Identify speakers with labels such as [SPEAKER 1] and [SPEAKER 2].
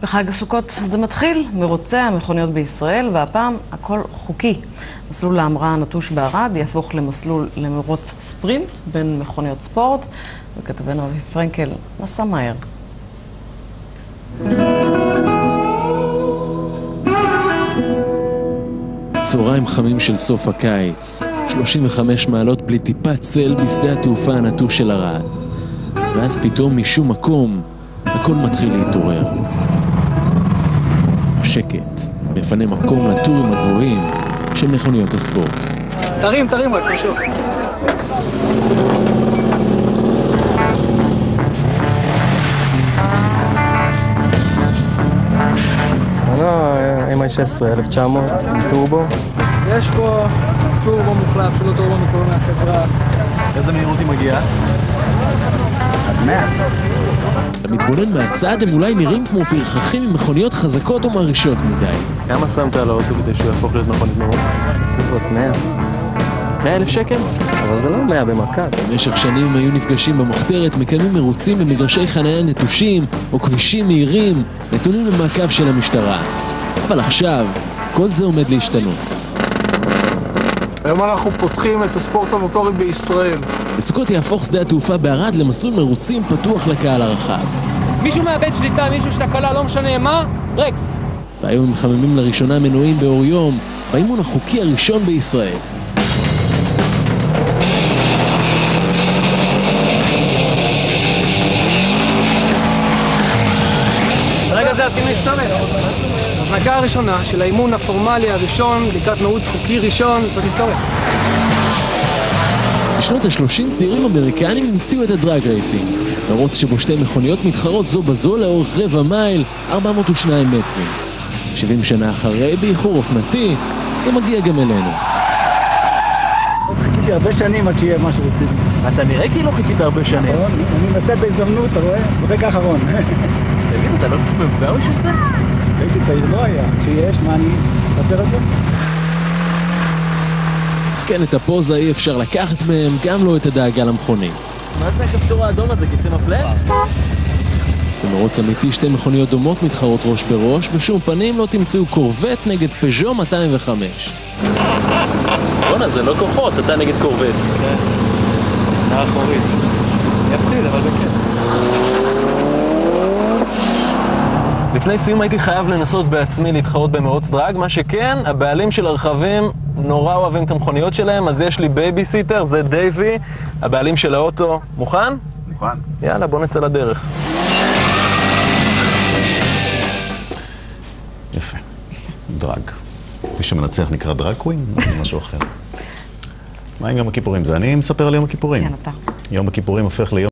[SPEAKER 1] בחג הסוכות זה מתחיל, מרוצי המכוניות בישראל, והפעם הכל חוקי. מסלול להמראה הנטוש בערד יהפוך למסלול למרוץ ספרינט בין מכוניות ספורט, וכתבנו אביב פרנקל נסע מהר.
[SPEAKER 2] צהריים חמים של סוף הקיץ, 35 מעלות בלי טיפת צל בשדה התעופה הנטוש של ערד. ואז פתאום משום מקום הכל מתחיל להתעורר. שקט, מפנה מקום לטורים הגבוהים של מכוניות הספורט.
[SPEAKER 3] תרים רק, פשוט.
[SPEAKER 4] MI16 1900 עם טורבו.
[SPEAKER 3] יש פה טורבו מוחלף, שלא טורבו מקור מהחברה.
[SPEAKER 4] איזה מהירות היא מגיעה? עד 100.
[SPEAKER 2] למתבונן מהצד הם אולי נראים כמו פרחחים עם מכוניות חזקות או מרעישות מדי.
[SPEAKER 4] כמה שמת על האוטו כדי שהוא יהפוך להיות מכונית מרוץ? סביבות 100.
[SPEAKER 2] 100,000 שקל?
[SPEAKER 4] אבל זה לא 100 במכה.
[SPEAKER 2] במשך שנים הם היו נפגשים במחתרת, מקיימים מרוצים במגרשי חניה נטושים או כבישים מהירים, נתונים למעקב של המשטרה. אבל עכשיו, כל זה עומד להשתנות.
[SPEAKER 5] היום אנחנו פותחים את הספורט המוטורי בישראל.
[SPEAKER 2] בסוכות יהפוך שדה התעופה בערד למסלול מרוצים פתוח לקהל הרחב.
[SPEAKER 3] מישהו מאבד שליטה, מישהו שתקלה, לא משנה מה, רקס.
[SPEAKER 2] והיום הם מחממים לראשונה מנועים באור יום, באימון החוקי הראשון בישראל.
[SPEAKER 3] ברגע זה עשינו היסטוריה. ההזנקה הראשונה של האימון הפורמלי הראשון לקראת מרוץ חוקי ראשון זאת היסטוריה.
[SPEAKER 2] בשנות ה-30 צעירים אמריקנים המציאו את הדרג רייסינג, מרוץ שבו שתי מכוניות מתחרות זו בזו לאורך רבע מייל, 402 מטרים. 70 שנה אחרי, באיחור אופנתי, זה מגיע גם אלינו.
[SPEAKER 6] חיכיתי הרבה שנים עד שיהיה משהו רציני.
[SPEAKER 4] אתה נראה כאילו חיכית הרבה שנים.
[SPEAKER 6] אני מצא את ההזדמנות, אתה רואה? ברגע האחרון.
[SPEAKER 4] תגיד, אתה לא קצת מבוגר בשביל זה?
[SPEAKER 6] הייתי צעיר, לא היה. כשיש, מה אני אדבר על זה?
[SPEAKER 2] כן, את הפוזה אי אפשר לקחת מהם, גם לא את הדאגה למכונית.
[SPEAKER 4] מה זה הכפתור האדום הזה? כיסא מפלט?
[SPEAKER 2] במרוץ אמיתי שתי מכוניות דומות מתחרות ראש בראש, בשום פנים לא תמצאו קורבט נגד פז'ו 205.
[SPEAKER 4] בונה, זה לא כוחות, אתה נגד קורבט. כן. האחורית. יפסיד, אבל בכן. לפני סיום הייתי חייב לנסות בעצמי להתחרות במרוץ דרג, מה שכן, הבעלים של הרכבים נורא אוהבים את המכוניות שלהם, אז יש לי בייביסיטר, זה דייבי, הבעלים של האוטו. מוכן?
[SPEAKER 5] מוכן.
[SPEAKER 4] יאללה, בוא נצא לדרך.
[SPEAKER 7] יפה. דרג. מי שמנצח נקרא דרג קווין? זה משהו אחר. מה עם יום הכיפורים? זה אני מספר על יום הכיפורים.
[SPEAKER 1] כן, אתה.
[SPEAKER 7] יום הכיפורים הופך ליום